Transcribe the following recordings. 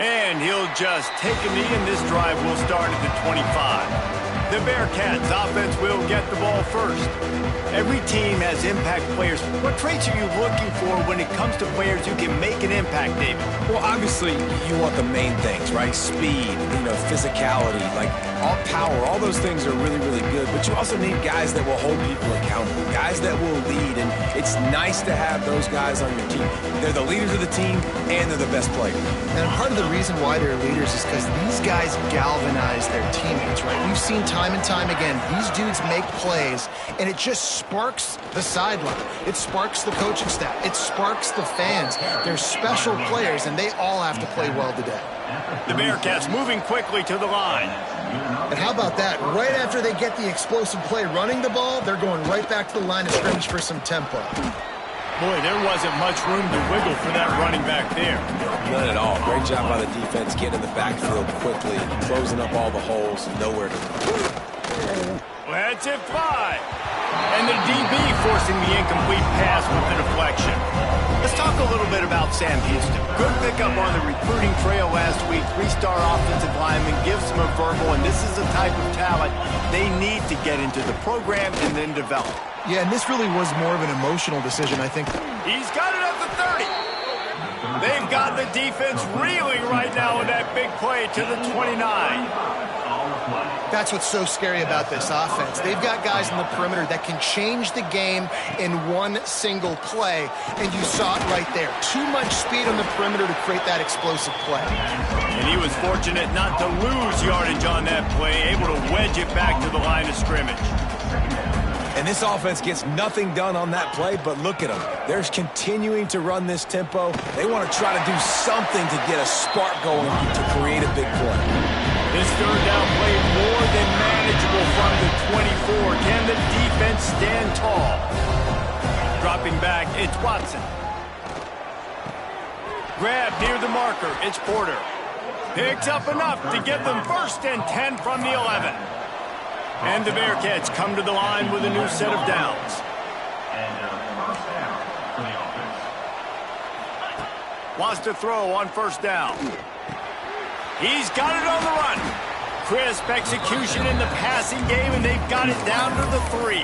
And he'll just take a knee, and this drive will start at the 25. The Bearcats offense will get the ball first. Every team has impact players. What traits are you looking for when it comes to players who can make an impact, David? Well, obviously, you want the main things, right? Speed, physicality, like all power. All those things are really, really good. But you also need guys that will hold people accountable, guys that will lead. And it's nice to have those guys on your team. They're the leaders of the team, and they're the best players. And part of the reason why they're leaders is because these guys galvanize their teammates, right? We've seen time and time again, these dudes make plays, and it just sparks the sideline. It sparks the coaching staff. It sparks the fans. They're special players, and they all have to play well today. The Bearcats moving quickly to the line. And how about that? Right after they get the explosive play running the ball, they're going right back to the line of scrimmage for some tempo. Boy, there wasn't much room to wiggle for that running back there. None at all. Great job by the defense getting in the backfield quickly, closing up all the holes, nowhere to go. Let's it fly. And the DB forcing the incomplete pass with the deflection. Let's talk a little bit about Sam Houston. Good pickup on the recruiting trail last week. 3-star offensive lineman, gives them a verbal, and this is the type of talent they need to get into the program and then develop. Yeah, and this really was more of an emotional decision, I think. He's got it at the 30. They've got the defense reeling right now with that big play to the 29. That's what's so scary about this offense. They've got guys in the perimeter that can change the game in one single play, and you saw it right there. Too much speed on the perimeter to create that explosive play. And he was fortunate not to lose yardage on that play, able to wedge it back to the line of scrimmage. And this offense gets nothing done on that play, but look at them. They're continuing to run this tempo. They want to try to do something to get a spark going to create a big play. This third down play more than manageable from the 24. Can the defense stand tall? Dropping back, it's Watson. Grab near the marker, it's Porter. Picks up enough to get them first and 10 from the 11. And the Bearcats come to the line with a new set of downs. Wants to throw on first down. He's got it on the run. Crisp execution in the passing game, and they've got it down to the 3.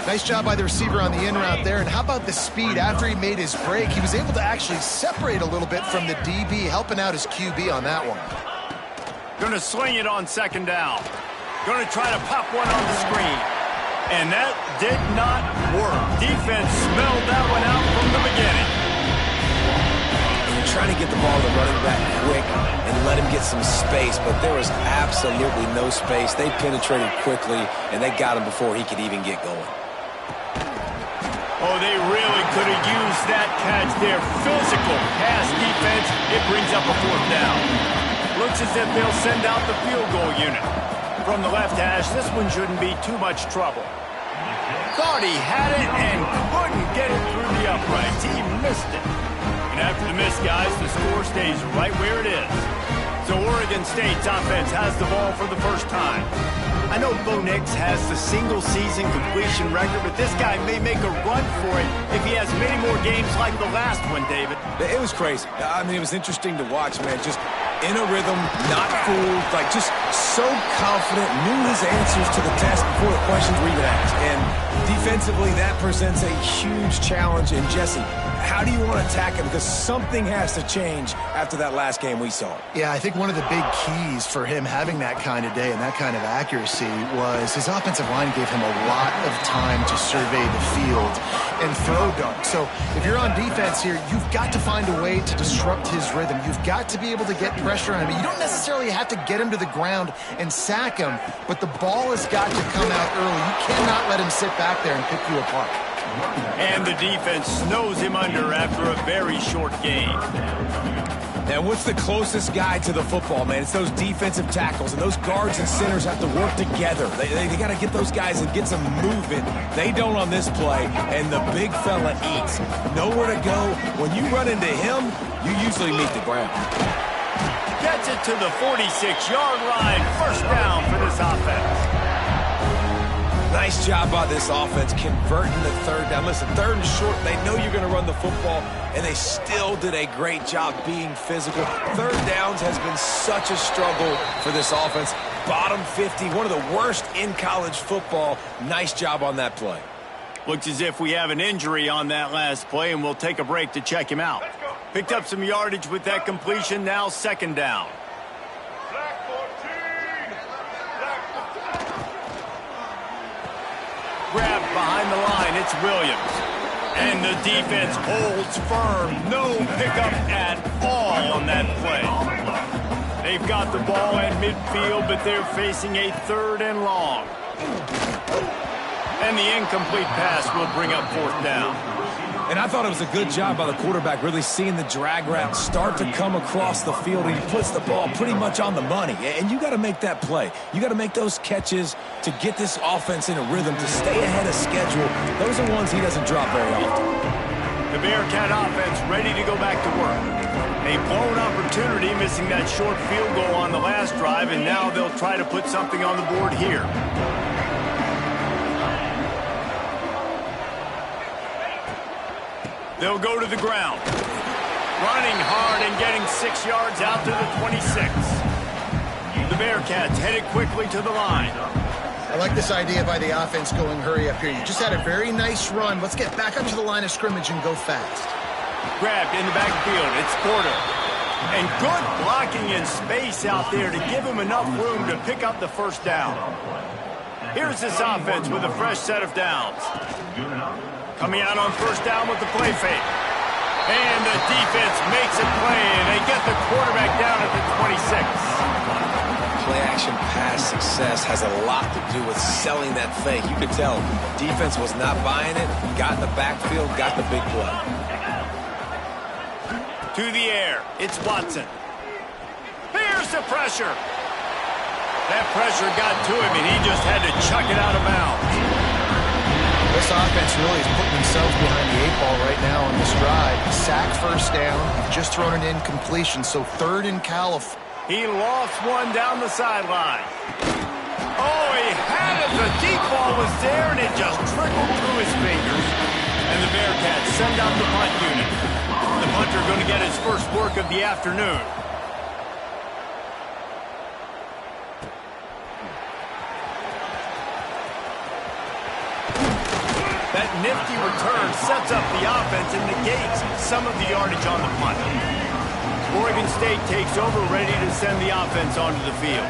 Nice job by the receiver on the in route there. And how about the speed? After he made his break, he was able to actually separate a little bit from the DB, helping out his QB on that one. Going to sling it on second down. Going to try to pop one on the screen. And that did not work. Defense smelled that one out from the beginning. Trying to get the ball to the running back quick and let him get some space, but there was absolutely no space. They penetrated quickly, and they got him before he could even get going. Oh, they really could have used that catch there. Physical pass defense. It brings up a fourth down. Looks as if they'll send out the field goal unit. From the left hash, this one shouldn't be too much trouble. Thought he had it and couldn't get it through the uprights. He missed it. After the miss, guys, the score stays right where it is. So Oregon State's offense has the ball for the first time. I know Bo Nix has the single-season completion record, but this guy may make a run for it if he has many more games like the last one, David. It was crazy. I mean, it was interesting to watch, man. Just in a rhythm, not fooled, like just so confident, knew his answers to the test before the questions were even asked. And defensively, that presents a huge challenge. And Jesse, how do you want to attack it? Because something has to change after that last game we saw. Yeah, I think one of the big keys for him having that kind of day and that kind of accuracy was his offensive line gave him a lot of time to survey the field and throw darts. So if you're on defense here, you've got to find a way to disrupt his rhythm. You've got to be able to get pressure on him. You don't necessarily have to get him to the ground and sack him, but the ball has got to come out early. You cannot let him sit back there and pick you apart. And the defense snows him under after a very short game. Now, what's the closest guy to the football, man? It's those defensive tackles, and those guards and centers have to work together. They got to get those guys and get some movement. They don't on this play, and the big fella eats. Nowhere to go. When you run into him, you usually meet the ground. Gets it to the 46-yard line. First down for this offense. Nice job by this offense converting the third down. Listen, third and short, they know you're going to run the football, and they still did a great job being physical. Third downs has been such a struggle for this offense. Bottom 50, one of the worst in college football. Nice job on that play. Looks as if we have an injury on that last play, and we'll take a break to check him out. Picked up some yardage with that completion, now second down. Grabbed behind the line, it's Williams. And the defense holds firm. No pickup at all on that play. They've got the ball at midfield, but they're facing a third and long. And the incomplete pass will bring up fourth down. And I thought it was a good job by the quarterback, really seeing the drag route start to come across the field, and he puts the ball pretty much on the money. And you got to make that play. You got to make those catches to get this offense in a rhythm, to stay ahead of schedule. Those are ones he doesn't drop very often. The Bearcat offense ready to go back to work. A blown opportunity, missing that short field goal on the last drive, and now they'll try to put something on the board here. They'll go to the ground. Running hard and getting 6 yards out to the 26. The Bearcats headed quickly to the line. I like this idea by the offense going hurry up here. You just had a very nice run. Let's get back up to the line of scrimmage and go fast. Grabbed in the backfield. It's Porter. And good blocking in space out there to give him enough room to pick up the first down. Here's this offense with a fresh set of downs. Coming out on first down with the play fake. And the defense makes a play, and they get the quarterback down at the 26. Play-action pass success has a lot to do with selling that fake. You could tell defense was not buying it, got in the backfield, got the big play. To the air, it's Watson. Here's the pressure. That pressure got to him, and he just had to chuck it out of bounds. This offense really is putting themselves behind the 8 ball right now on this drive. Sack first down, just thrown an incompletion, so third in California. He lost one down the sideline. Oh, he had it. The deep ball was there, and it just trickled through his fingers. And the Bearcats send out the punt unit. The punter going to get his first work of the afternoon. That nifty return sets up the offense and negates some of the yardage on the punt. Oregon State takes over, ready to send the offense onto the field.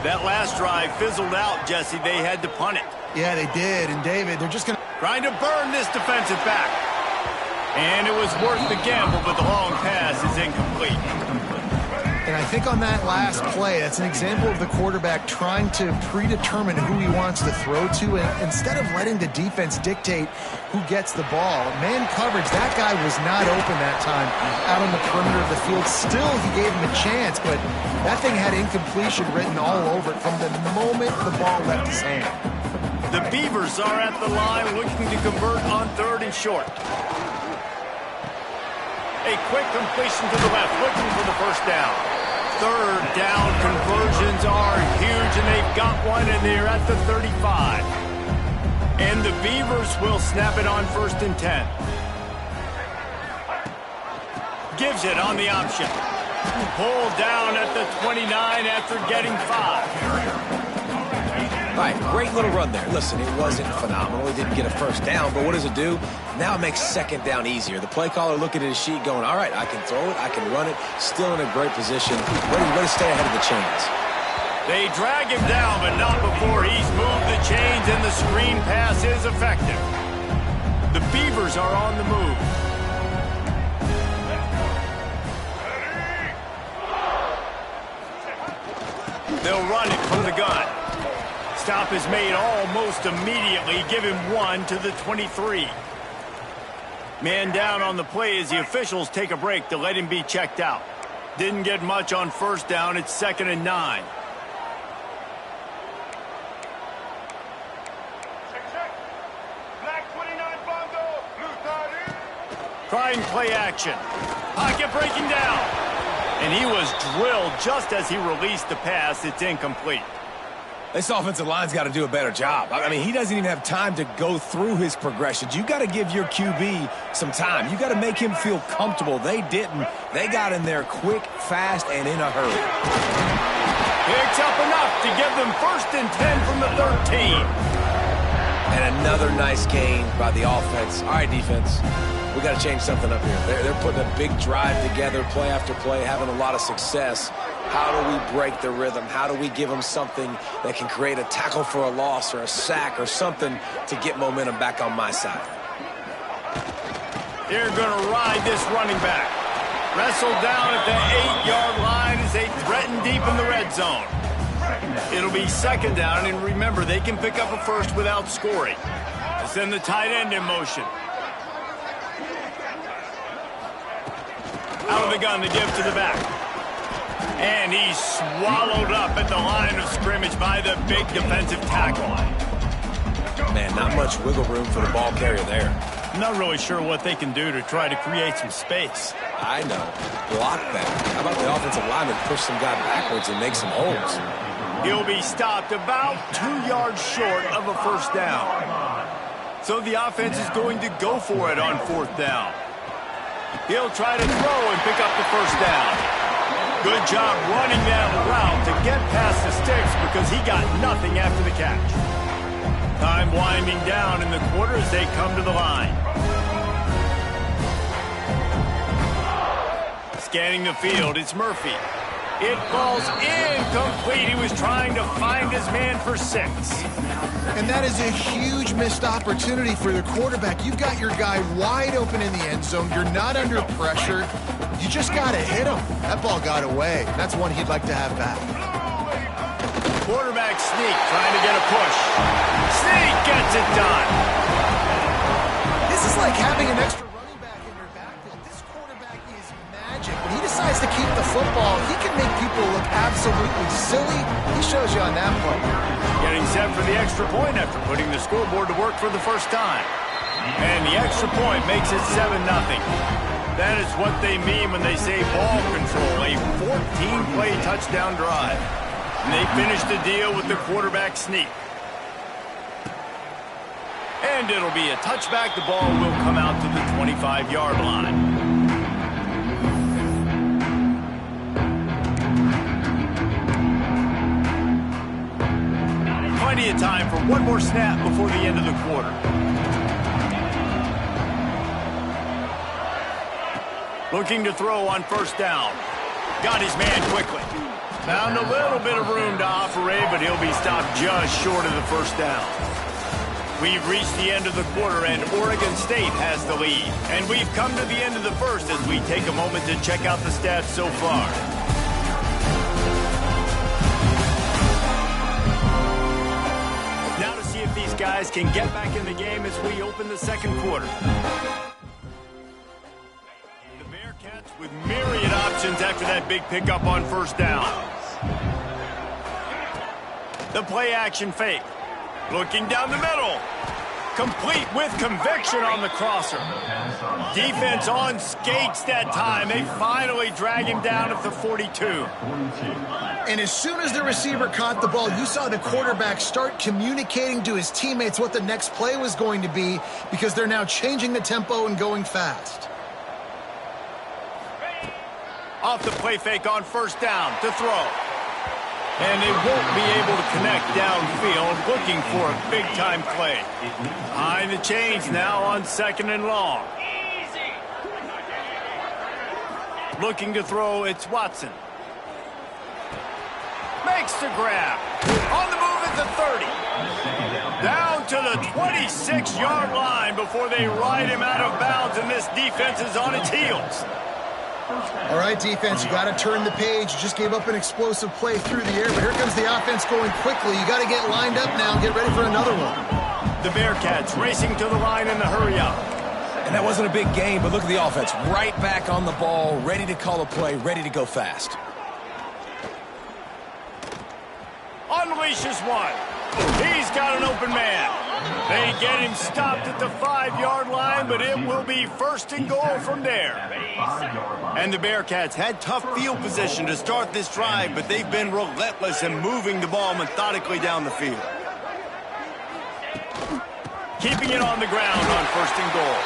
That last drive fizzled out, Jesse. They had to punt it. Yeah, they did. And, David, they're just going to... Trying to burn this defensive back. And it was worth the gamble, but the long pass is incomplete. And I think on that last play, that's an example of the quarterback trying to predetermine who he wants to throw to, and instead of letting the defense dictate who gets the ball. Man coverage, that guy was not open that time out on the perimeter of the field. Still, he gave him a chance, but that thing had incompletion written all over it from the moment the ball left his hand. The Beavers are at the line looking to convert on third and short. A quick completion to the left, looking for the first down. Third down conversions are huge, and they've got one, and they're at the 35. And the Beavers will snap it on first and 10. Gives it on the option. Pulled down at the 29 after getting 5. All right, great little run there. Listen, it wasn't phenomenal. He didn't get a first down, but what does it do? Now it makes second down easier. The play caller looking at his sheet going, all right, I can throw it, I can run it, still in a great position, ready to stay ahead of the chains. They drag him down, but not before he's moved the chains, and the screen pass is effective. The Beavers are on the move. They'll run it from the gun. Stop is made almost immediately. Give him one to the 23. Man down on the play as the officials take a break to let him be checked out. Didn't get much on first down. It's 2nd and 9. Trying play action. Pocket breaking down. And he was drilled just as he released the pass. It's incomplete. This offensive line's got to do a better job. I mean, he doesn't even have time to go through his progressions. You got to give your QB some time. You got to make him feel comfortable. They didn't. They got in there quick, fast, and in a hurry. Picks up enough to give them 1st and 10 from the 13. And another nice gain by the offense. All right, defense, we got to change something up here. They're putting a big drive together, play after play, having a lot of success. How do we break the rhythm? How do we give them something that can create a tackle for a loss or a sack or something to get momentum back on my side? They're going to ride this running back. Wrestled down at the 8-yard line as they threaten deep in the red zone. It'll be 2nd down, and remember, they can pick up a first without scoring. They send the tight end in motion. Out of the gun to give to the back. And he's swallowed up at the line of scrimmage by the big defensive tackle. Man, not much wiggle room for the ball carrier there. I'm not really sure what they can do to try to create some space. I know. Block that. How about the offensive lineman push some guy backwards and make some holes? He'll be stopped about 2 yards short of a 1st down. So the offense is going to go for it on 4th down. He'll try to throw and pick up the 1st down. Good job running that route to get past the sticks because he got nothing after the catch. Time winding down in the quarter as they come to the line. Scanning the field, it's Murphy. It falls incomplete. He was trying to find his man for 6. And that is a huge missed opportunity for the quarterback. You've got your guy wide open in the end zone. You're not under pressure. You just got to hit him. That ball got away. That's one he'd like to have back. Quarterback sneak, trying to get a push. Sneak gets it done. This is like having an extra running back in your backfield. This quarterback is magic. When he decides to keep the football, he can make people look absolutely silly. He shows you on that play. Getting set for the extra point after putting the scoreboard to work for the first time. And the extra point makes it 7-0. That is what they mean when they say ball control, a 14-play touchdown drive. And they finish the deal with the quarterback sneak. And it'll be a touchback. The ball will come out to the 25-yard line. Plenty of time for one more snap before the end of the quarter. Looking to throw on 1st down. Got his man quickly. Found a little bit of room to operate, but he'll be stopped just short of the 1st down. We've reached the end of the quarter, and Oregon State has the lead. And we've come to the end of the 1st as we take a moment to check out the stats so far. Now to see if these guys can get back in the game as we open the 2nd quarter. With myriad options after that big pickup on 1st down. The play action fake. Looking down the middle. Complete with conviction on the crosser. Defense on skates that time. They finally drag him down at the 42. And as soon as the receiver caught the ball, you saw the quarterback start communicating to his teammates what the next play was going to be because they're now changing the tempo and going fast. Off the play fake on 1st down to throw. And they won't be able to connect downfield, looking for a big-time play. Behind the chains now on 2nd and long. Looking to throw, it's Watson. Makes the grab. On the move at the 30. Down to the 26-yard line before they ride him out of bounds, and this defense is on its heels. All right, defense, you got to turn the page. You just gave up an explosive play through the air, but here comes the offense going quickly. You got to get lined up now and get ready for another one. The Bearcats racing to the line in the hurry up. And that wasn't a big game, but look at the offense. Right back on the ball, ready to call a play, ready to go fast. Unleashes one. He's got an open man. They get him stopped at the 5-yard line, but it will be first and goal from there. And the Bearcats had tough field position to start this drive, but they've been relentless in moving the ball methodically down the field. Keeping it on the ground on first and goal.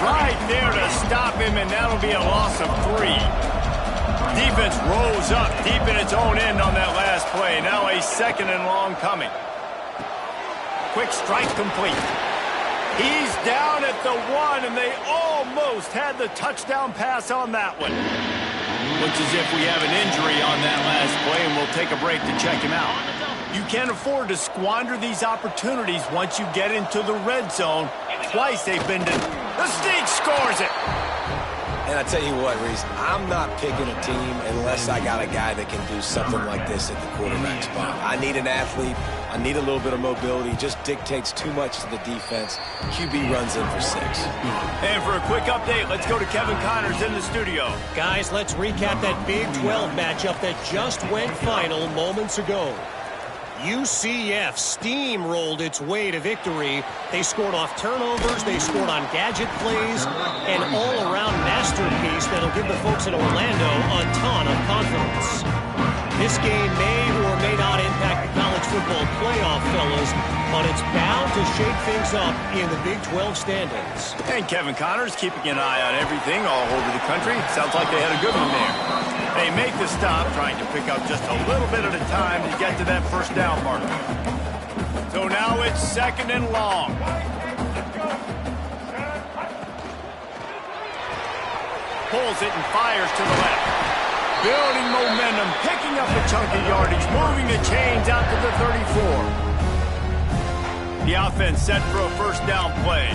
Right there to stop him, and that'll be a loss of 3. Defense rose up deep in its own end on that last play. Now a second and long coming. Quick strike complete. He's down at the 1, and they almost had the touchdown pass on that one. Looks as if we have an injury on that last play, and we'll take a break to check him out. You can't afford to squander these opportunities once you get into the red zone. Twice they've been to... The Sneak scores it! And I tell you what, Reese, I'm not picking a team unless I got a guy that can do something like this at the quarterback spot. I need an athlete. I need a little bit of mobility. Just dictates too much to the defense. QB runs in for 6. And for a quick update, let's go to Kevin Connors in the studio. Guys, let's recap that Big 12 matchup that just went final moments ago. UCF steamrolled its way to victory. They scored off turnovers, they scored on gadget plays, an all-around masterpiece that'll give the folks in Orlando a ton of confidence. This game may or may not impact the college football playoff, fellas, but it's bound to shake things up in the Big 12 standings. And Kevin Connors keeping an eye on everything all over the country. Sounds like they had a good one there. They make the stop, trying to pick up just a little bit at a time to get to that first down marker. So now it's second and long. Pulls it and fires to the left. Building momentum, picking up a chunk of yardage, moving the chains out to the 34. The offense set for a first down play.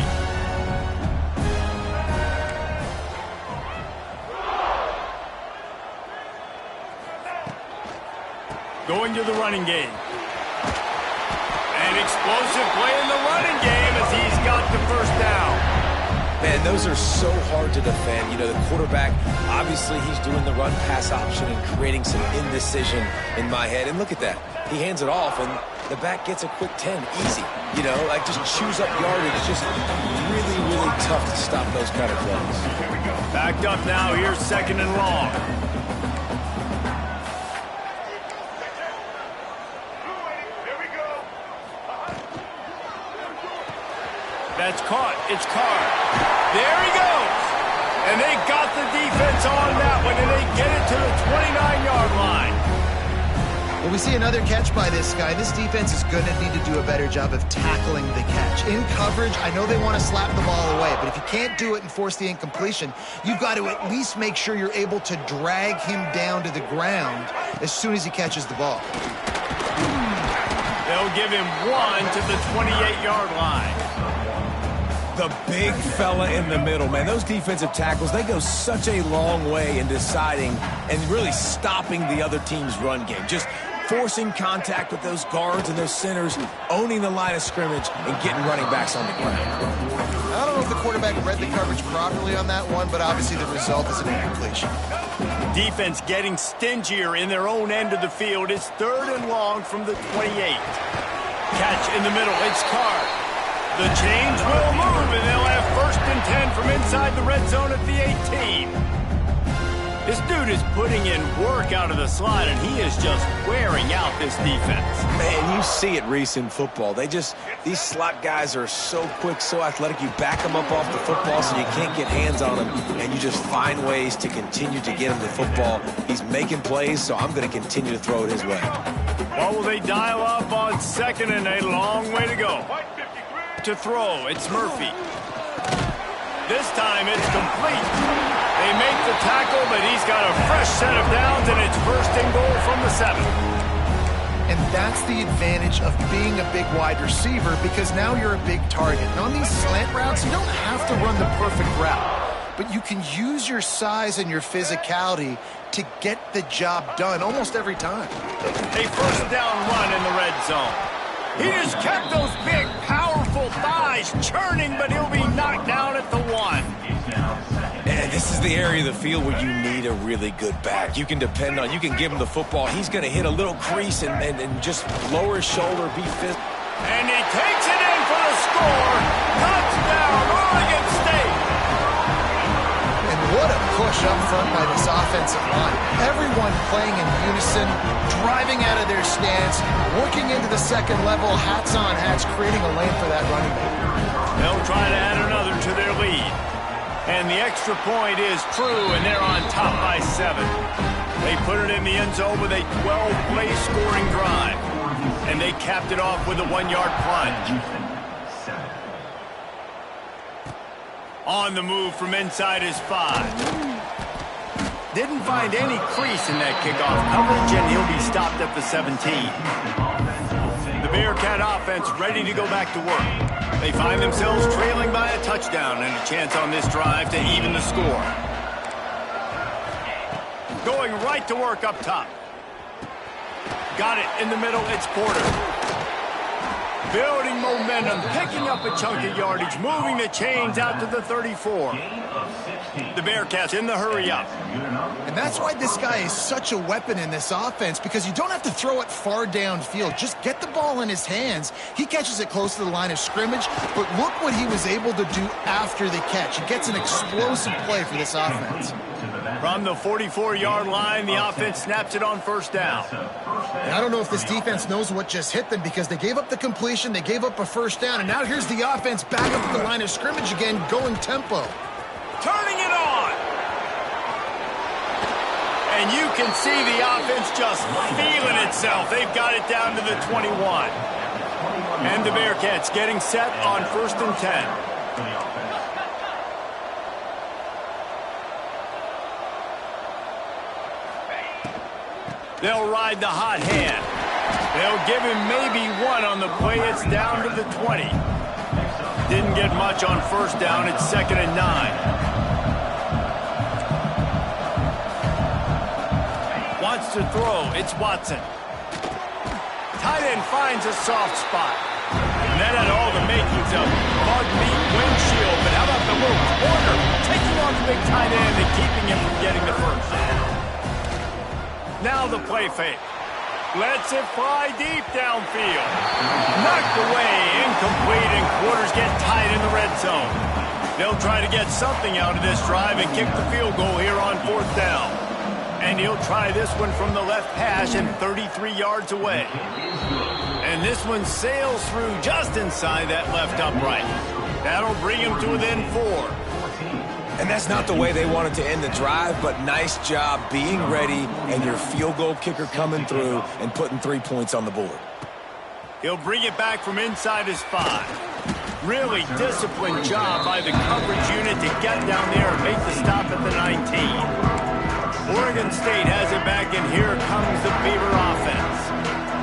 Going to the running game. An explosive play in the running game as he's got the first down. Man, those are so hard to defend. You know, the quarterback, obviously he's doing the run-pass option and creating some indecision in my head. And look at that. He hands it off, and the back gets a quick 10. Easy. You know, like just chews up yardage. It's just really, really tough to stop those kind of plays. Backed up now. Here's second and long. That's caught. It's Carr. There he goes. And they got the defense on that one, and they get it to the 29-yard line. Well, we see another catch by this guy. This defense is going to need to do a better job of tackling the catch. In coverage, I know they want to slap the ball away, but if you can't do it and force the incompletion, you've got to at least make sure you're able to drag him down to the ground as soon as he catches the ball. They'll give him 1 to the 28-yard line. The big fella in the middle, man. Those defensive tackles, they go such a long way in deciding and really stopping the other team's run game. Just forcing contact with those guards and those centers, owning the line of scrimmage, and getting running backs on the ground. I don't know if the quarterback read the coverage properly on that one, but obviously the result is an incompletion. Defense getting stingier in their own end of the field. It's third and long from the 28. Catch in the middle. It's Carr. The chains will move, and they'll have first and 10 from inside the red zone at the 18. This dude is putting in work out of the slot, and he is just wearing out this defense. Man, you see it, Reese, in football. These slot guys are so quick, so athletic. You back them up off the football so you can't get hands on them, and you just find ways to continue to get him the football. He's making plays, so I'm going to continue to throw it his way. What will they dial up on second and a long way to go? To throw, it's Murphy. This time it's complete. They make the tackle, but he's got a fresh set of downs, and it's first and goal from the 7. And that's the advantage of being a big wide receiver, because now you're a big target. And on these slant routes, you don't have to run the perfect route, but you can use your size and your physicality to get the job done almost every time. A first down run in the red zone. He has kept those big, powerful thighs churning, but he'll be knocked down at the 1. And this is the area of the field where you need a really good back. You can give him the football. He's going to hit a little crease and just lower his shoulder, be fit. And he takes it in for the score. Touchdown, Oregon State. And what a push up front by this offensive line. Everyone playing in unison, driving out of their stance, working into the second level, hats on hats, creating a lane for that running back. They'll try to add another to their lead. And the extra point is true, and they're on top by 7. They put it in the end zone with a 12-play scoring drive. And they capped it off with a 1-yard plunge. On the move from inside his 5. Didn't find any crease in that kickoff coverage, and he'll be stopped at the 17. The Bearcat offense ready to go back to work. They find themselves trailing by a touchdown and a chance on this drive to even the score. Going right to work up top. Got it in the middle, it's Porter. Building momentum, picking up a chunk of yardage, moving the chains out to the 34. The Bearcats in the hurry up. And that's why this guy is such a weapon in this offense, because you don't have to throw it far downfield. Just get the ball in his hands. He catches it close to the line of scrimmage, but look what he was able to do after the catch. He gets an explosive play for this offense. From the 44-yard line, the offense snaps it on first down. And I don't know if this defense knows what just hit them, because they gave up the completion, they gave up a first down, and now here's the offense back up at the line of scrimmage again, going tempo. Turning it on. And you can see the offense just feeling itself. They've got it down to the 21. And the Bearcats getting set on 1st and 10. They'll ride the hot hand. They'll give him maybe 1 on the play. It's down to the 20. Didn't get much on first down. It's 2nd and 9. Wants to throw. It's Watson. Tight end finds a soft spot. And that had all the makings of bug meat windshield. But how about the move? Porter taking on the big tight end and keeping him from getting the first. Now the play fake. Lets it fly deep downfield. Knocked away, incomplete, and quarters get tight in the red zone. They'll try to get something out of this drive and kick the field goal here on 4th down. And he'll try this one from the left hash and 33 yards away. And this one sails through just inside that left upright. That'll bring him to within 4. And that's not the way they wanted to end the drive, but nice job being ready and your field goal kicker coming through and putting 3 points on the board. He'll bring it back from inside his 5. Really disciplined job by the coverage unit to get down there and make the stop at the 19. Oregon State has it back, and here comes the Beaver offense.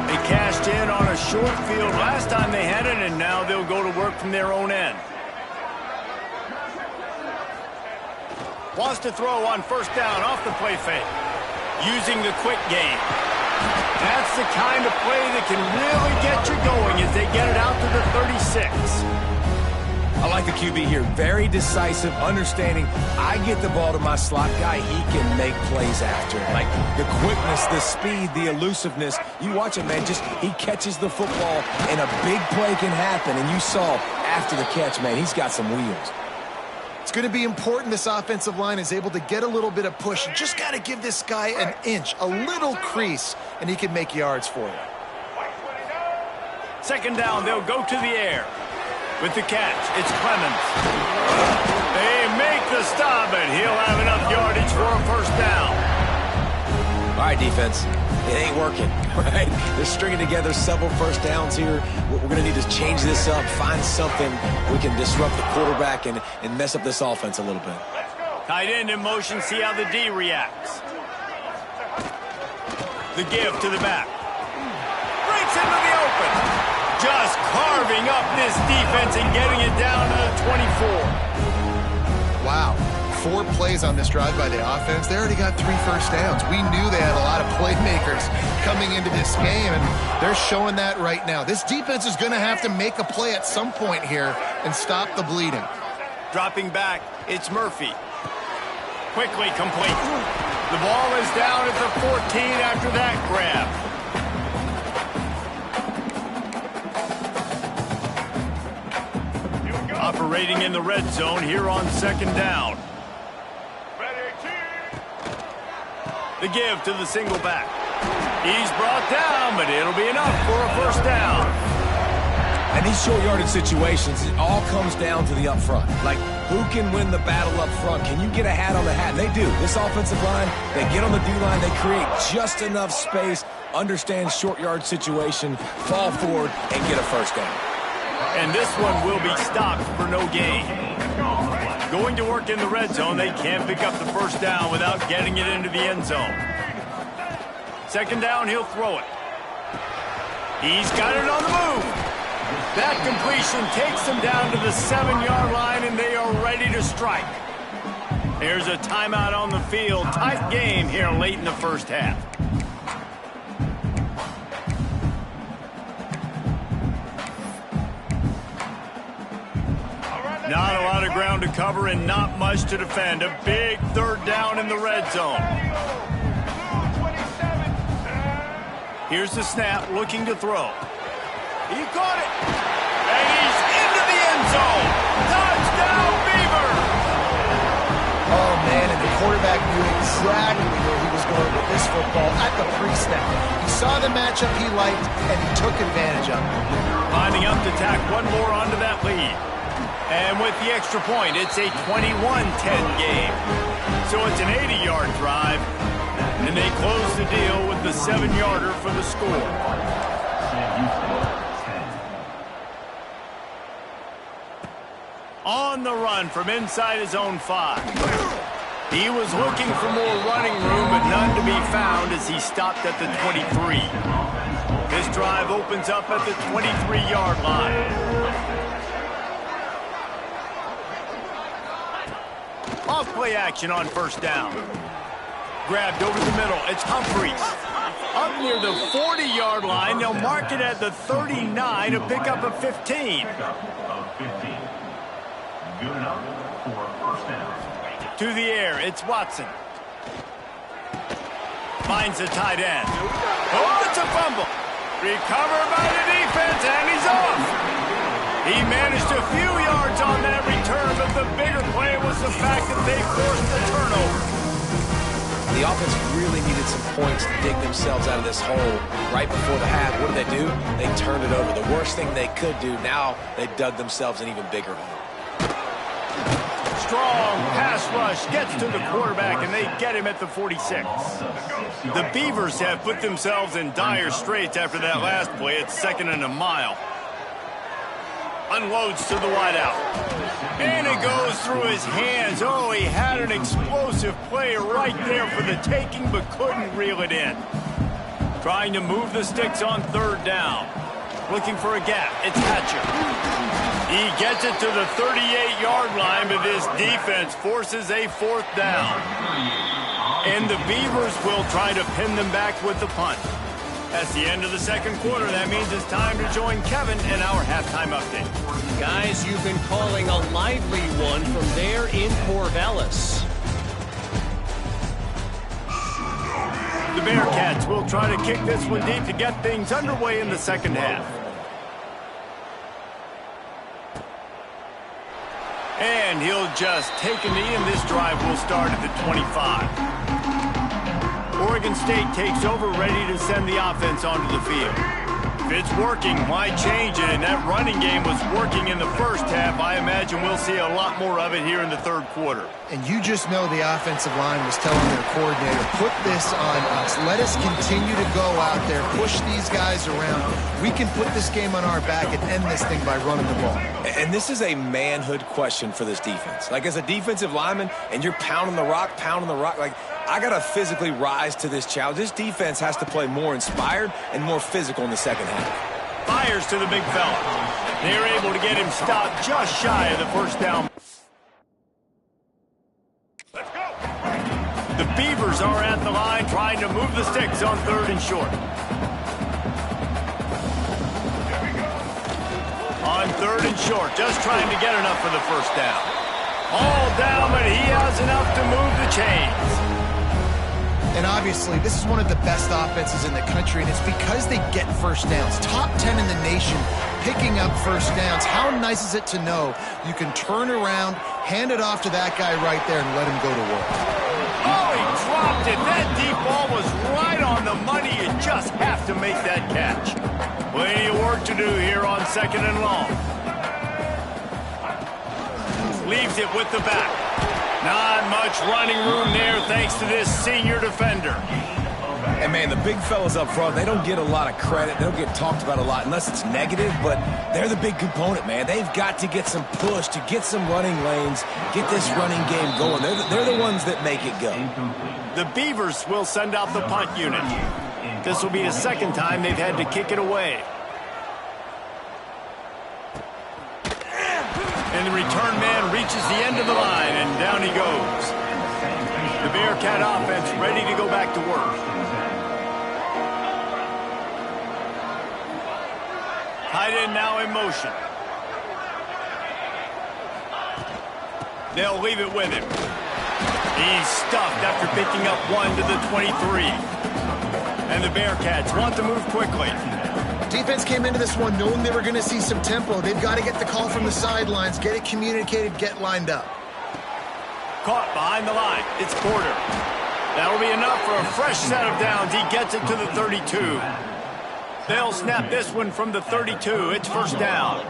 They cashed in on a short field last time they had it, and now they'll go to work from their own end. Wants to throw on first down off the play fake. Using the quick game. That's the kind of play that can really get you going as they get it out to the 36. I like the QB here. Very decisive, understanding I get the ball to my slot guy, he can make plays after it. Like the quickness, the speed, the elusiveness. You watch it, man, just he catches the football and a big play can happen. And you saw after the catch, man, he's got some wheels. It's going to be important this offensive line is able to get a little bit of push. You just got to give this guy an inch, a little crease, and he can make yards for you. 2nd down, they'll go to the air. With the catch, it's Clemens. They make the stop, and he'll have enough yardage for a first down. All right, defense. It ain't working, right? They're stringing together several first downs here. We're going to need to change this up, find something we can disrupt the quarterback and mess up this offense a little bit. Tight end in motion, see how the D reacts. The give to the back. Breaks into the open. Just carving up this defense and getting it down to the 24. Wow. 4 plays on this drive by the offense. They already got 3 first downs. We knew they had a lot of playmakers coming into this game, and they're showing that right now. This defense is going to have to make a play at some point here and stop the bleeding. Dropping back, it's Murphy. Quickly complete. The ball is down at the 14 after that grab. Operating in the red zone here on second down. The give to the single back. He's brought down, but it'll be enough for a first down. And these short yardage situations, it all comes down to the up front. Like, who can win the battle up front? Can you get a hat on the hat? And they do. This offensive line, they get on the D-line, they create just enough space, understand short yard situation, fall forward, and get a first down. And this one will be stopped for no gain. Going to work in the red zone, they can't pick up the first down without getting it into the end zone. Second down, he'll throw it. He's got it on the move. That completion takes them down to the 7-yard line, and they are ready to strike. There's a timeout on the field. Tight game here late in the first half. Not a lot of ground to cover and not much to defend. A big third down in the red zone. Here's the snap, looking to throw. He caught it. And he's into the end zone. Touchdown, Beavers! Oh, man, and the quarterback knew exactly where he was going with this football at the pre-snap. He saw the matchup he liked, and he took advantage of it. Lining up to tack one more onto that lead. And with the extra point, it's a 21-10 game. So it's an 80-yard drive, and they close the deal with the 7-yarder for the score. On the run from inside his own 5. He was looking for more running room, but none to be found as he stopped at the 23. This drive opens up at the 23-yard line. Off-play action on first down. Grabbed over the middle. It's Humphreys. Up near the 40-yard line. They'll mark it at the 39 to pick up a 15. To the air, it's Watson. Finds the tight end. Oh, it's a fumble. Recovered by the defense, and he's off. He managed a few yards on that return, but the bigger play was the fact that they forced the turnover. The offense really needed some points to dig themselves out of this hole right before the half. What did they do? They turned it over. The worst thing they could do, now they dug themselves an even bigger hole. Strong pass rush gets to the quarterback, and they get him at the 46. The Beavers have put themselves in dire straits after that last play. It's second and a mile. Unloads to the wideout. And it goes through his hands. Oh, he had an explosive play right there for the taking, but couldn't reel it in. Trying to move the sticks on third down. Looking for a gap. It's Hatcher. He gets it to the 38-yard line, but this defense forces a fourth down. And the Beavers will try to pin them back with the punt. That's the end of the second quarter. That means it's time to join Kevin in our halftime update. Guys, you've been calling a lively one from there in Corvallis. The Bearcats will try to kick this one deep to get things underway in the second half. And he'll just take a knee, and this drive will start at the 25. Oregon State takes over, ready to send the offense onto the field. If it's working, why change it? And that running game was working in the first half. I imagine we'll see a lot more of it here in the third quarter. And you just know the offensive line was telling their coordinator, put this on us. Let us continue to go out there, push these guys around. We can put this game on our back and end this thing by running the ball. And this is a manhood question for this defense. Like, as a defensive lineman, and you're pounding the rock, like, I got to physically rise to this challenge. This defense has to play more inspired and more physical in the second half. Fires to the big fella. They're able to get him stopped just shy of the first down. Let's go. The Beavers are at the line trying to move the sticks on third and short. On third and short, just trying to get enough for the first down. All down, but he has enough to move the chains. And obviously, this is one of the best offenses in the country, and it's because they get first downs. Top 10 in the nation picking up first downs. How nice is it to know you can turn around, hand it off to that guy right there, and let him go to work. Oh, he dropped it. That deep ball was right on the money. You just have to make that catch. Plenty of work to do here on 2nd and long. Leaves it with the back. Not much running room there thanks to this senior defender. And, man, the big fellas up front, they don't get a lot of credit. They don't get talked about a lot unless it's negative, but they're the big component, man. They've got to get some push, to get some running lanes, get this running game going. They're the ones that make it go. The Beavers will send out the punt unit. This will be the second time they've had to kick it away. And the return man reaches the end of the line, and down he goes. The Bearcat offense ready to go back to work. Tight end now in motion. They'll leave it with him. He's stuffed after picking up 1 to the 23. And the Bearcats want to move quickly. Defense came into this one knowing they were going to see some tempo. They've got to get the call from the sidelines, get it communicated, get lined up. Caught behind the line. It's Porter. That'll be enough for a fresh set of downs. He gets it to the 32. They'll snap this one from the 32. It's first down.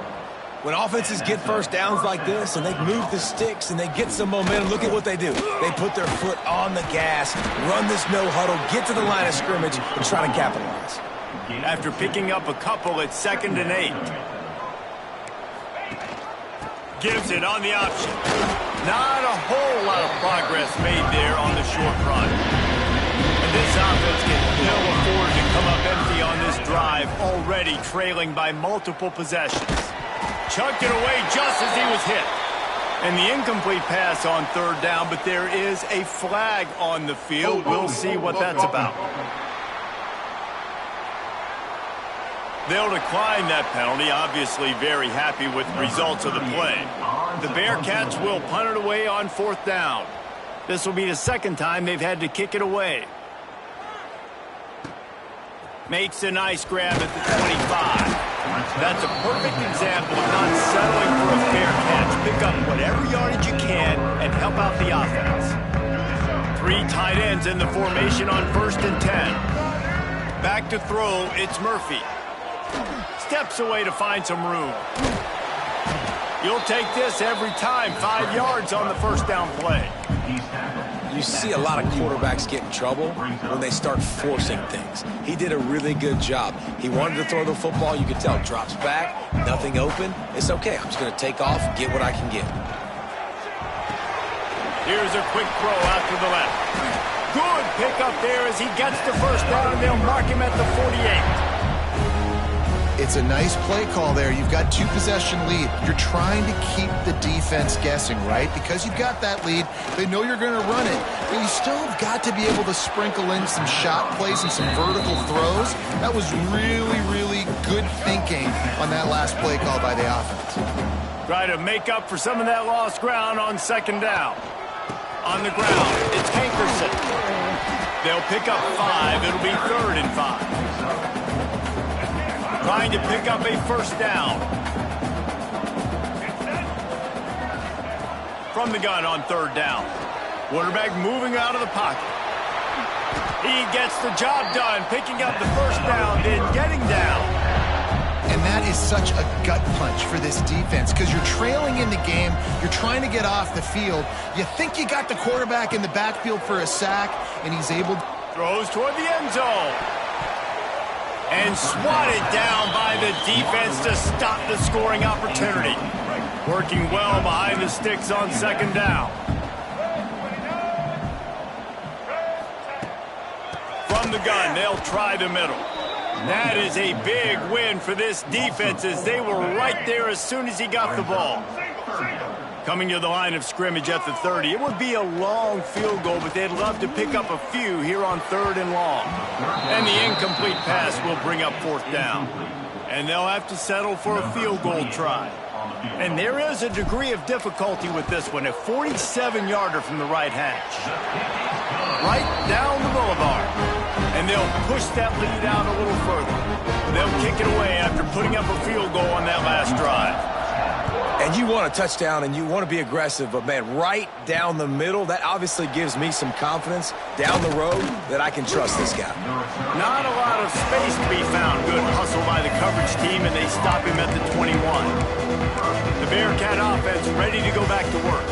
When offenses get first downs like this and they move the sticks and they get some momentum, look at what they do. They put their foot on the gas, run this no huddle, get to the line of scrimmage, and try to capitalize. After picking up a couple, it's 2nd and 8. Gives it on the option. Not a whole lot of progress made there on the short run. And this offense can ill afford to come up empty on this drive, already trailing by multiple possessions. Chucked it away just as he was hit. And the incomplete pass on 3rd down, but there is a flag on the field. We'll see what that's about. They'll decline that penalty, obviously very happy with the results of the play. The Bearcats will punt it away on 4th down. This will be the second time they've had to kick it away. Makes a nice grab at the 25. That's a perfect example of not settling for a fair catch. Pick up whatever yardage you can and help out the offense. 3 tight ends in the formation on 1st and 10. Back to throw, it's Murphy. Steps away to find some room. You'll take this every time. 5 yards on the first down play. You see a lot of quarterbacks get in trouble when they start forcing things. He did a really good job. He wanted to throw the football. You could tell. Drops back, nothing open. It's okay. I'm just going to take off, get what I can get. Here's a quick throw out to the left. Good pickup there as he gets the first down, and they'll mark him at the 48. It's a nice play call there. You've got 2-possession lead. You're trying to keep the defense guessing, right? Because you've got that lead, they know you're going to run it. But you still have got to be able to sprinkle in some shot plays and some vertical throws. That was really, really good thinking on that last play call by the offense. Try to make up for some of that lost ground on 2nd down. On the ground, it's Hankerson. They'll pick up 5. It'll be 3rd and 5. Trying to pick up a first down. From the gun on 3rd down. Quarterback moving out of the pocket. He gets the job done, picking up the first down, then getting down. And that is such a gut punch for this defense because you're trailing in the game. You're trying to get off the field. You think you got the quarterback in the backfield for a sack, and he's able to... Throws toward the end zone. And swatted down by the defense to stop the scoring opportunity. Working well behind the sticks on 2nd down. From the gun, they'll try the middle. That is a big win for this defense as they were right there as soon as he got the ball. Coming to the line of scrimmage at the 30. It would be a long field goal, but they'd love to pick up a few here on 3rd and long. And the incomplete pass will bring up 4th down. And they'll have to settle for a field goal try. And there is a degree of difficulty with this one, a 47-yarder from the right hash. right down the boulevard. And they'll push that lead out a little further. They'll kick it away after putting up a field goal on that last drive. And you want a touchdown and you want to be aggressive, but, man, right down the middle, that obviously gives me some confidence down the road that I can trust this guy. Not a lot of space to be found. Good hustle by the coverage team, and they stop him at the 21. The Bearcat offense ready to go back to work.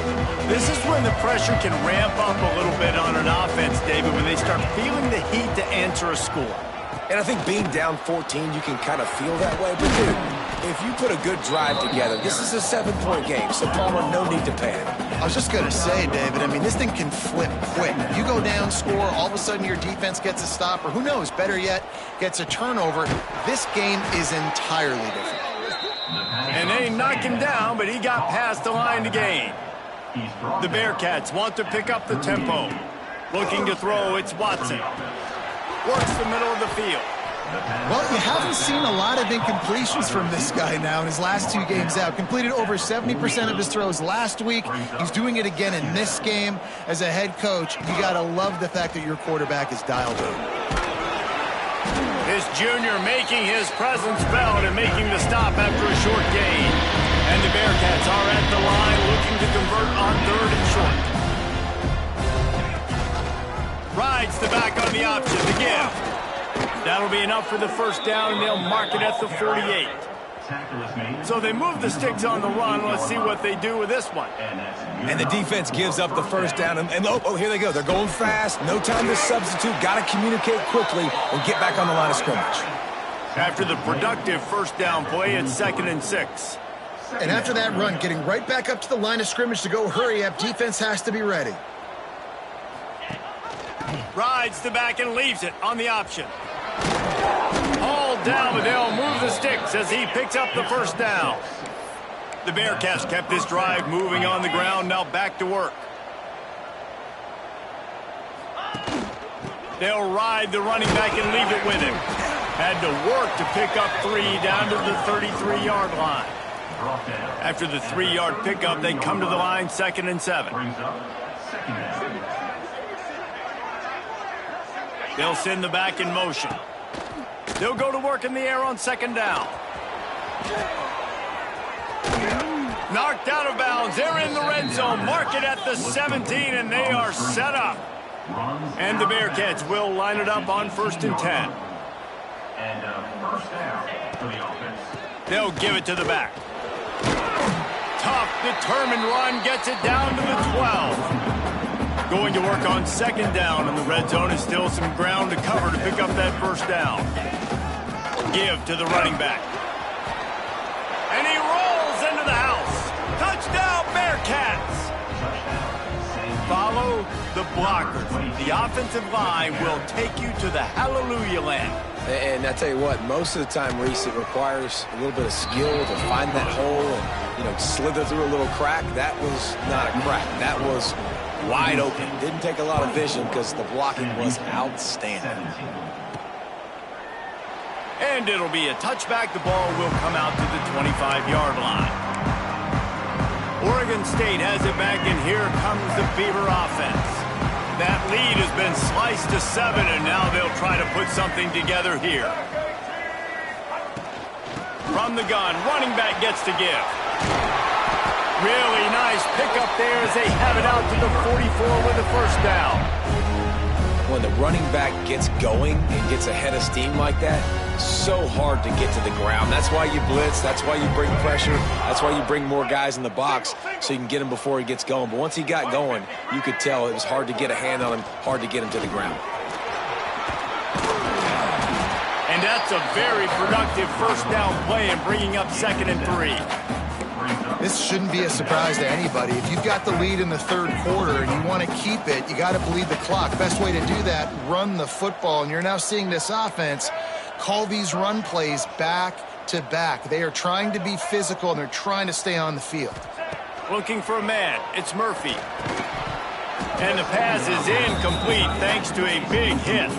This is when the pressure can ramp up a little bit on an offense, David, when they start feeling the heat to answer a score. And I think being down 14, you can kind of feel that way. But, dude, if you put a good drive together, this is a 7-point game, so Palmer, no need to panic. I was just going to say, David, I mean, this thing can flip quick. You go down, score, all of a sudden your defense gets a stop, or who knows, better yet, gets a turnover. This game is entirely different. And they knock him down, but he got past the line to gain. The Bearcats want to pick up the tempo. Looking to throw, it's Watson. Works the middle of the field. Well, you haven't seen a lot of incompletions from this guy now in his last 2 games out. Completed over 70% of his throws last week. He's doing it again in this game. As a head coach, you got to love the fact that your quarterback is dialed in. This junior making his presence felt and making the stop after a short gain. And the Bearcats are at the line looking to convert on 3rd and short. Rides the back on the option to give. That'll be enough for the first down, and they'll mark it at the 48. So they move the sticks on the run. Let's see what they do with this one. And the defense gives up the first down. And here they go. They're going fast. No time to substitute. Got to communicate quickly and get back on the line of scrimmage. After the productive first down play, it's 2nd and 6. And after that run, getting right back up to the line of scrimmage to go hurry up, defense has to be ready. Rides the back and leaves it on the option. All down, but they'll move the sticks as he picks up the first down. The Bearcats kept this drive moving on the ground, now back to work. They'll ride the running back and leave it with him. Had to work to pick up 3 down to the 33-yard line. After the 3-yard pickup, they come to the line 2nd and 7. They'll send the back in motion. They'll go to work in the air on 2nd down. Knocked out of bounds. They're in the red zone. Mark it at the 17, and they are set up. And the Bearcats will line it up on 1st and 10. They'll give it to the back. Tough, determined run gets it down to the 12. Going to work on 2nd down, and the red zone is still some ground to cover to pick up that first down. Give to the running back. And he rolls into the house. Touchdown, Bearcats! Follow the blockers. The offensive line will take you to the hallelujah land. And I tell you what, most of the time, Reese, it requires a little bit of skill to find that hole and, slither through a little crack. That was not a crack. That was wide open. Didn't take a lot of vision because the blocking was outstanding. And it'll be a touchback. The ball will come out to the 25-yard line. Oregon State has it back, and here comes the Beaver offense. That lead has been sliced to 7, and now they'll try to put something together here. From the gun, running back gets to give. Really nice pickup there as they have it out to the 44 with the first down. When the running back gets going and gets ahead of steam like that, so hard to get to the ground. That's why you blitz. That's why you bring pressure. That's why you bring more guys in the box so you can get him before he gets going. But once he got going, you could tell it was hard to get a hand on him, hard to get him to the ground. And that's a very productive first down play and bringing up 2nd and 3. This shouldn't be a surprise to anybody. If you've got the lead in the 3rd quarter and you want to keep it, you got to bleed the clock. Best way to do that, run the football. And you're now seeing this offense call these run plays back to back. They are trying to be physical, and they're trying to stay on the field. Looking for a man. It's Murphy. And the pass is incomplete thanks to a big hit.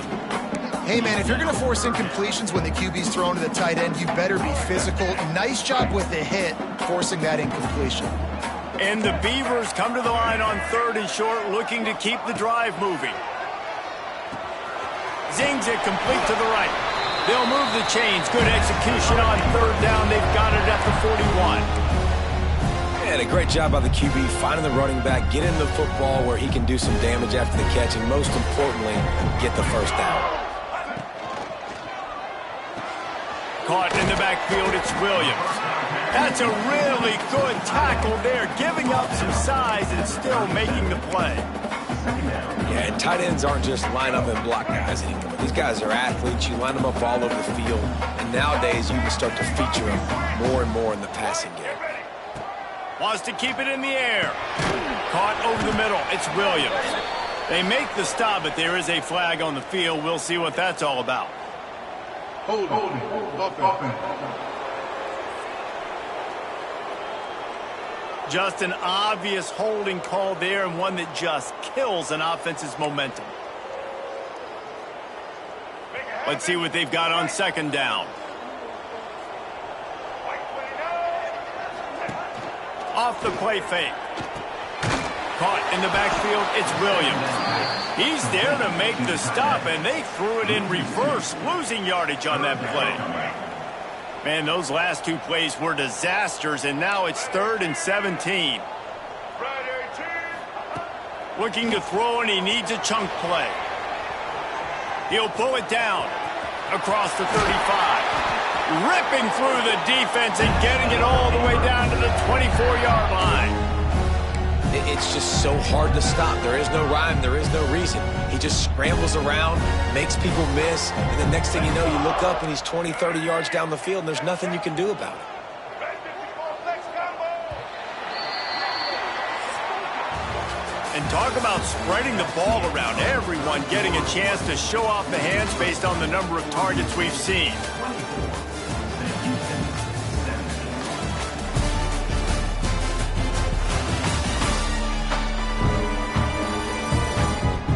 Hey, man, if you're going to force incompletions when the QB's thrown to the tight end, you better be physical. Nice job with the hit, forcing that incompletion. And the Beavers come to the line on 3rd and short, looking to keep the drive moving. Zings it complete to the right. They'll move the chains. Good execution on third down. They've got it at the 41. And a great job by the QB finding the running back, getting the football where he can do some damage after the catch, and most importantly, get the first down. Caught in the backfield, it's Williams. That's a really good tackle there, giving up some size and still making the play. Yeah, and tight ends aren't just line up and block guys anymore. These guys are athletes. You line them up all over the field, and nowadays you can start to feature them more and more in the passing game. Wants to keep it in the air. Caught over the middle. It's Williams. They make the stop, but there is a flag on the field. We'll see what that's all about. Hold. Just an obvious holding call there, and one that just kills an offense's momentum. Let's see what they've got on second down. Off the play fake. Caught in the backfield, it's Williams. He's there to make the stop, and they threw it in reverse, losing yardage on that play. Man, those last two plays were disasters, and now it's 3rd and 17. Looking to throw, and he needs a chunk play. He'll pull it down across the 35. Ripping through the defense and getting it all the way down to the 24-yard line. It's just so hard to stop. There is no rhyme. There is no reason. He just scrambles around, makes people miss, and the next thing you know, you look up and he's 20, 30 yards down the field, and there's nothing you can do about it. And talk about spreading the ball around. Everyone getting a chance to show off the hands based on the number of targets we've seen.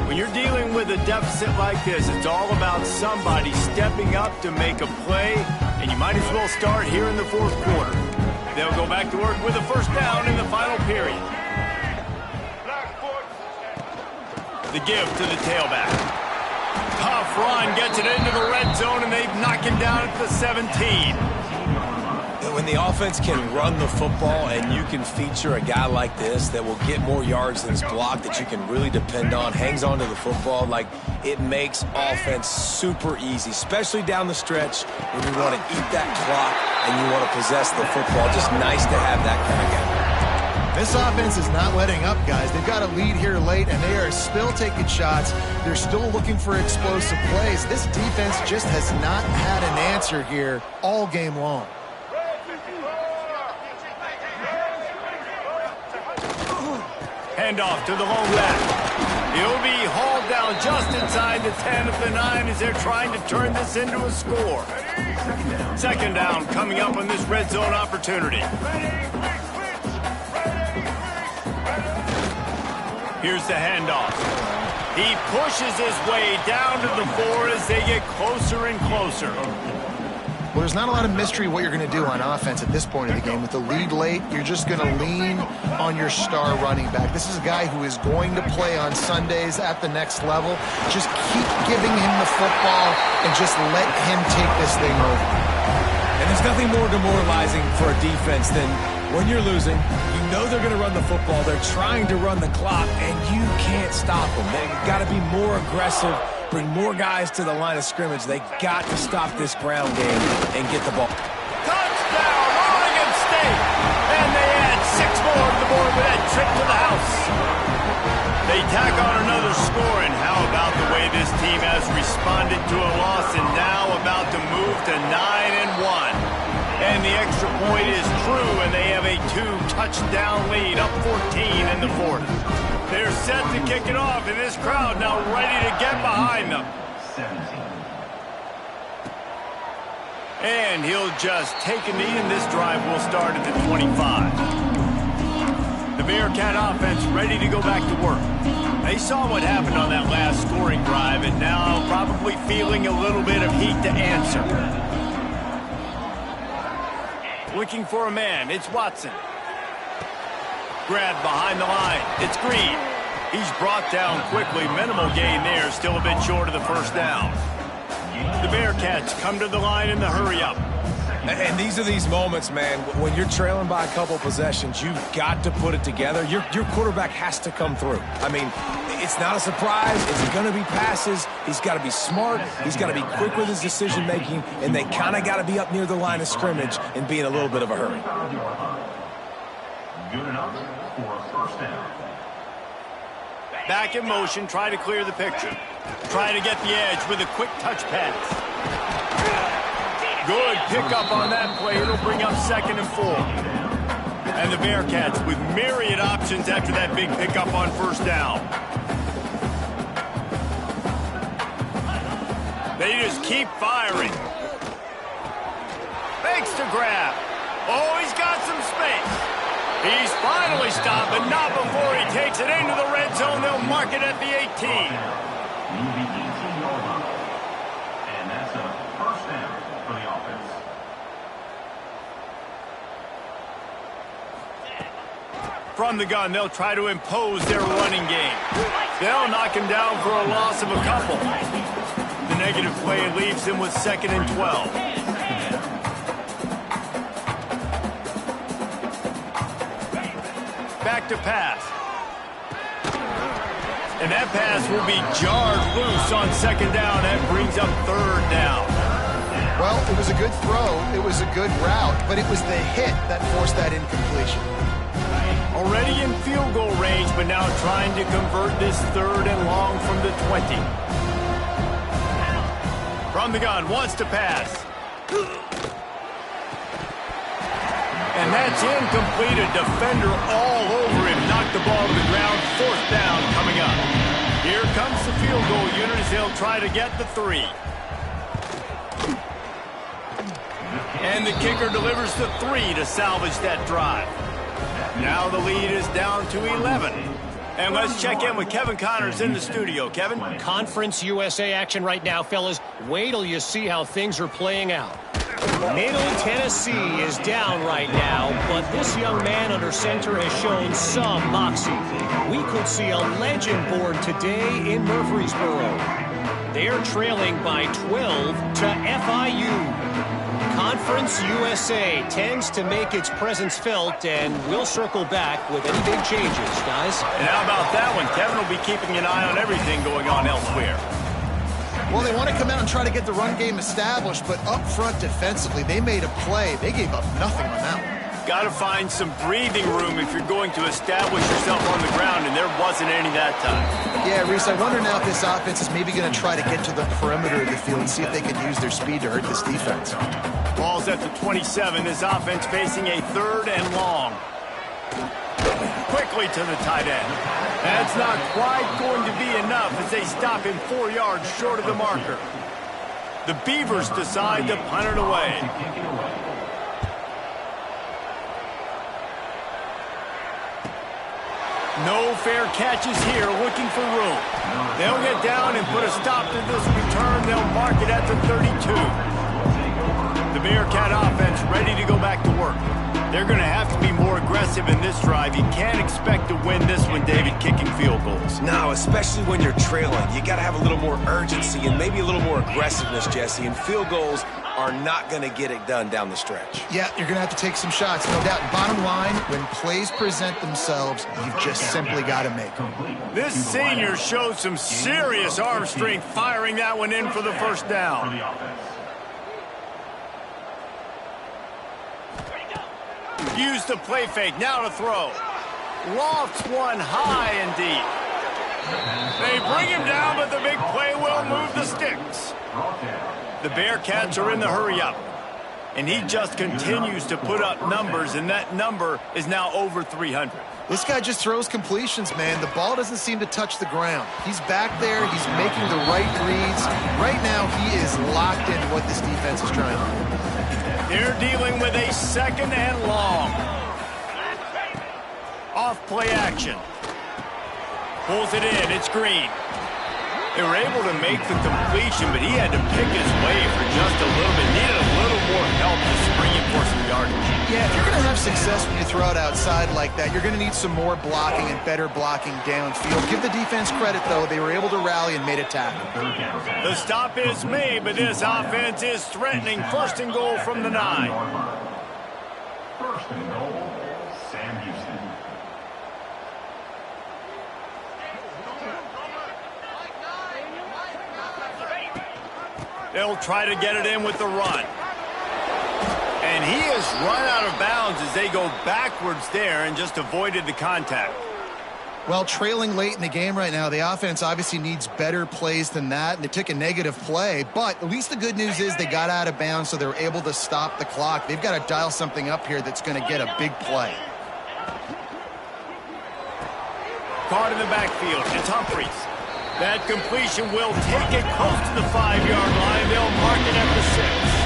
When you're dealing with a deficit like this, it's all about somebody stepping up to make a play, and you might as well start here in the 4th quarter. They'll go back to work with a first down in the final period. The give to the tailback. Tough run, gets it into the red zone, and they've knocked him down at the 17. When the offense can run the football and you can feature a guy like this that will get more yards than his block, that you can really depend on, hangs on to the football, like, it makes offense super easy, especially down the stretch when you want to eat that clock and you want to possess the football. Just nice to have that kind of guy. This offense is not letting up, guys. They've got a lead here late, and they are still taking shots. They're still looking for explosive plays. This defense just has not had an answer here all game long. Handoff to the lone back. He'll be hauled down just inside the 10 of the 9 as they're trying to turn this into a score. Second down coming up on this red zone opportunity. Here's the handoff. He pushes his way down to the 4 as they get closer and closer. Well, there's not a lot of mystery what you're going to do on offense at this point of the game. With the lead late, you're just going to lean on your star running back. This is a guy who is going to play on Sundays at the next level. Just keep giving him the football and just let him take this thing over. And there's nothing more demoralizing for a defense than when you're losing, you know they're going to run the football. They're trying to run the clock, and you can't stop them. They've got to be more aggressive, bring more guys to the line of scrimmage. They got to stop this ground game and get the ball. Touchdown, Oregon State! And they add 6 more to the board with that trip to the house. They tack on another score, and how about the way this team has responded to a loss and now about to move to 9-1. And the extra point is true, and they have a 2-touchdown lead, up 14 in the 4th. They're set to kick it off, and this crowd now ready to get behind them. And he'll just take a knee, and this drive will start at the 25. The Bearcat offense ready to go back to work. They saw what happened on that last scoring drive, and now probably feeling a little bit of heat to answer. Looking for a man, it's Watson. Grabbed behind the line, it's Green. He's brought down quickly. Minimal gain there. Still a bit short of the first down. The Bearcats come to the line in the hurry-up. And these are these moments, man, when you're trailing by a couple possessions, you've got to put it together. Your quarterback has to come through. I mean, it's not a surprise. It's going to be passes. He's got to be smart. He's got to be quick with his decision-making, and they kind of got to be up near the line of scrimmage and be in a little bit of a hurry. Good enough for a first down. Back in motion, try to clear the picture. Try to get the edge with a quick touch pass. Good pickup on that play. It'll bring up 2nd and 4. And the Bearcats with myriad options after that big pickup on first down. They just keep firing. Fakes to grab. Oh, he's got some space. He's finally stopped, but not before he takes it into the red zone. They'll mark it at the 18. And that's a first down for the offense. From the gun, they'll try to impose their running game. They'll knock him down for a loss of a couple. The negative play leaves them with 2nd and 12. Back to pass. And that pass will be jarred loose on 2nd down. That brings up 3rd down. Well, it was a good throw. It was a good route, but it was the hit that forced that incompletion. Already in field goal range, but now trying to convert this 3rd and long from the 20. From the gun, wants to pass. And that's incomplete. A defender all over him. Knocked the ball to the ground. 4th down coming up. Here comes the field goal unit as they'll try to get the 3. And the kicker delivers the 3 to salvage that drive. Now the lead is down to 11. And let's check in with Kevin Connors in the studio. Kevin? Conference USA action right now, fellas. Wait till you see how things are playing out. Middle Tennessee is down right now, but this young man under center has shown some moxie. We could see a legend born today in Murfreesboro. They're trailing by 12 to FIU. Conference USA tends to make its presence felt, and we'll circle back with any big changes, guys. And how about that one? Kevin will be keeping an eye on everything going on elsewhere. Well, they want to come out and try to get the run game established, but up front defensively, they made a play. They gave up nothing on that one. Got to find some breathing room if you're going to establish yourself on the ground, and there wasn't any that time. Yeah, Reese, I wonder now if this offense is maybe going to try to get to the perimeter of the field and see if they can use their speed to hurt this defense. Ball's at the 27. This offense facing a 3rd and long. Quickly to the tight end. That's not quite going to be enough as they stop him 4 yards short of the marker. The Beavers decide to punt it away. No fair catches here, looking for room. They'll get down and put a stop to this return. They'll mark it at the 32. The Bearcat offense ready to go back to work. They're going to have to be more aggressive in this drive. You can't expect to win this one, David, kicking field goals. No, especially when you're trailing. You got to have a little more urgency and maybe a little more aggressiveness, Jesse. And field goals are not going to get it done down the stretch. Yeah, you're going to have to take some shots, no doubt. Bottom line, when plays present themselves, you've just simply got to make them. This senior showed some serious arm strength firing that one in for the first down. Use the play fake, now to throw. Lofts one high and deep. They bring him down, but the big play will move the sticks. The Bearcats are in the hurry-up. And he just continues to put up numbers, and that number is now over 300. This guy just throws completions, man. The ball doesn't seem to touch the ground. He's back there. He's making the right reads. Right now, he is locked into what this defense is trying to do. They're dealing with a 2nd and long. Off play action. Pulls it in. It's Green. They were able to make the completion, but he had to pick his way for just a little bit. Needed a little more help to spring it for some yardage. Yeah, if you're going to have success when you throw it outside like that, you're going to need some more blocking and better blocking downfield. Give the defense credit, though. They were able to rally and made a tackle. The stop is made, but this offense is threatening. First and goal from the 9. First and goal, Sam Houston. They'll try to get it in with the run. And he has run out of bounds as they go backwards there and just avoided the contact. Well, trailing late in the game right now, the offense obviously needs better plays than that, and they took a negative play. But at least the good news is they got out of bounds, so they were able to stop the clock. They've got to dial something up here that's going to get a big play. Caught in the backfield. It's Humphries. That completion will take it close to the 5-yard line. They'll mark it at the 6.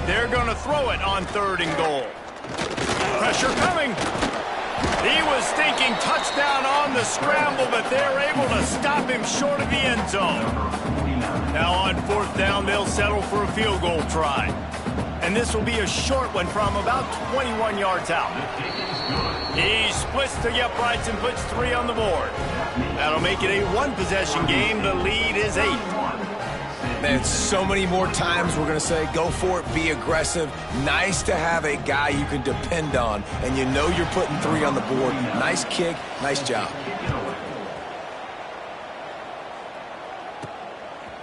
They're going to throw it on 3rd and goal. Pressure coming. He was thinking touchdown on the scramble, but they're able to stop him short of the end zone. Now on 4th down, they'll settle for a field goal try. And this will be a short one from about 21 yards out. He splits the uprights and puts 3 on the board. That'll make it a 1-possession game. The lead is 8. Man, so many more times we're going to say, go for it, be aggressive. Nice to have a guy you can depend on, and you know you're putting 3 on the board. Nice kick, nice job.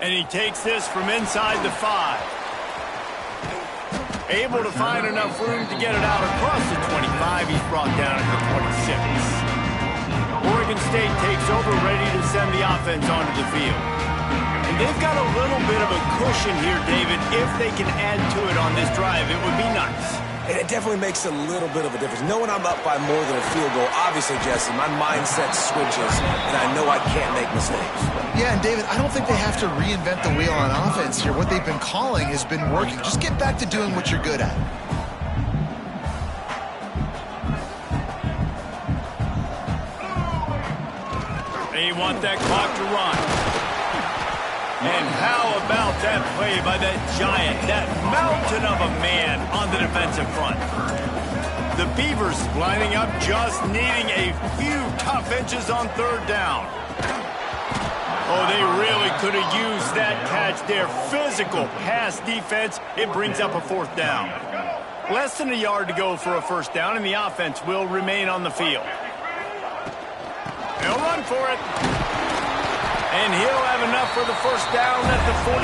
And he takes this from inside the 5. Able to find enough room to get it out across the 25. He's brought down at the 26. Oregon State takes over, ready to send the offense onto the field. And they've got a little bit of a cushion here, David. If they can add to it on this drive, it would be nice. And it definitely makes a little bit of a difference. Knowing I'm up by more than a field goal, obviously, Jesse, my mindset switches, and I know I can't make mistakes. Yeah, and David, I don't think they have to reinvent the wheel on offense here. What they've been calling has been working. Just get back to doing what you're good at. They want that clock to run. And how about that play by that giant, that mountain of a man on the defensive front? The Beavers lining up, just needing a few tough inches on 3rd down. Oh, they really could have used that catch there. Physical pass defense. It brings up a 4th down. Less than a yard to go for a 1st down, and the offense will remain on the field. They'll run for it. And he'll have enough for the 1st down at the 42.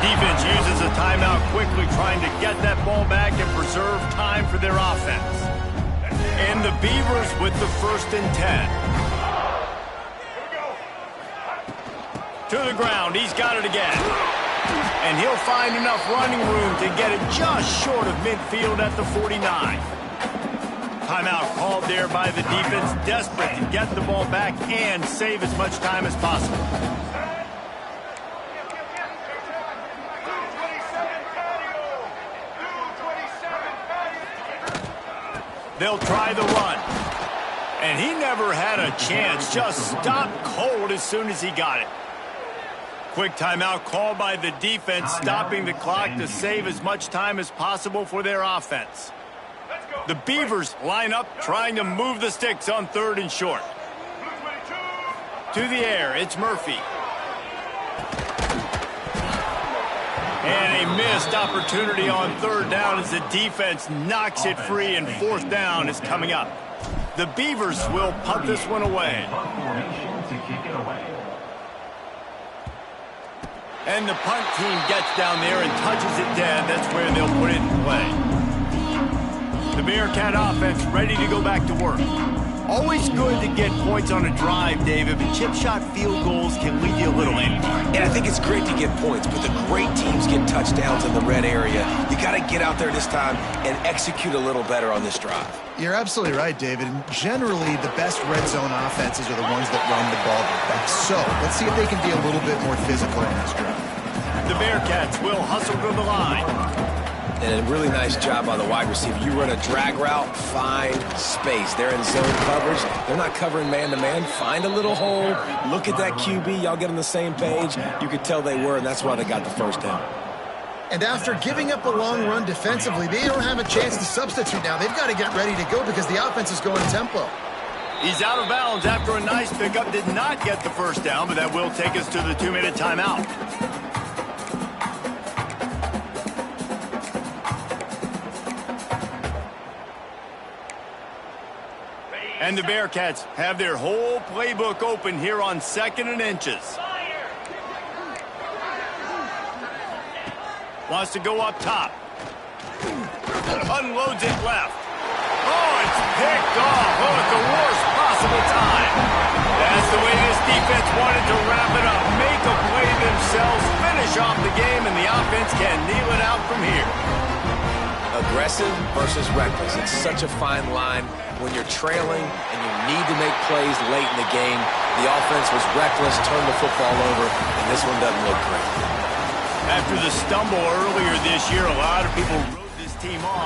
Defense uses a timeout quickly, trying to get that ball back and preserve time for their offense. And the Beavers with the 1st and 10. To the ground, he's got it again. And he'll find enough running room to get it just short of midfield at the 49. Timeout called there by the defense, desperate to get the ball back and save as much time as possible. They'll try the run. And he never had a chance, just stopped cold as soon as he got it. Quick timeout called by the defense, stopping the clock to save as much time as possible for their offense. The Beavers line up, trying to move the sticks on 3rd and short. To the air, it's Murphy. And a missed opportunity on 3rd down as the defense knocks it free, and 4th down is coming up. The Beavers will punt this one away. And the punt team gets down there and touches it dead. That's where they'll put it in play. The Bearcat offense ready to go back to work. Always good to get points on a drive, David, but chip shot field goals can leave you a little empty. And I think it's great to get points, but the great teams get touchdowns in the red area. You got to get out there this time and execute a little better on this drive. You're absolutely right, David. And generally, the best red zone offenses are the ones that run the ball the best. So let's see if they can be a little bit more physical on this drive. The Bearcats will hustle to the line. And a really nice job by the wide receiver. You run a drag route, find space. They're in zone coverage. They're not covering man-to-man. Find a little hole. Look at that QB. Y'all get on the same page. You could tell they were, and that's why they got the first down. And after giving up a long run defensively, they don't have a chance to substitute now. They've got to get ready to go because the offense is going tempo. He's out of bounds after a nice pickup. Did not get the first down, but that will take us to the 2-minute timeout. And the Bearcats have their whole playbook open here on 2nd and inches. Wants to go up top. Unloads it left. Oh, it's picked off. Oh, at the worst possible time. That's the way this defense wanted to wrap it up. Make a play themselves, finish off the game, and the offense can kneel it out from here. Aggressive versus reckless. It's such a fine line when you're trailing and you need to make plays late in the game. The offense was reckless, turned the football over, and this one doesn't look great. After the stumble earlier this year, a lot of people wrote this team off.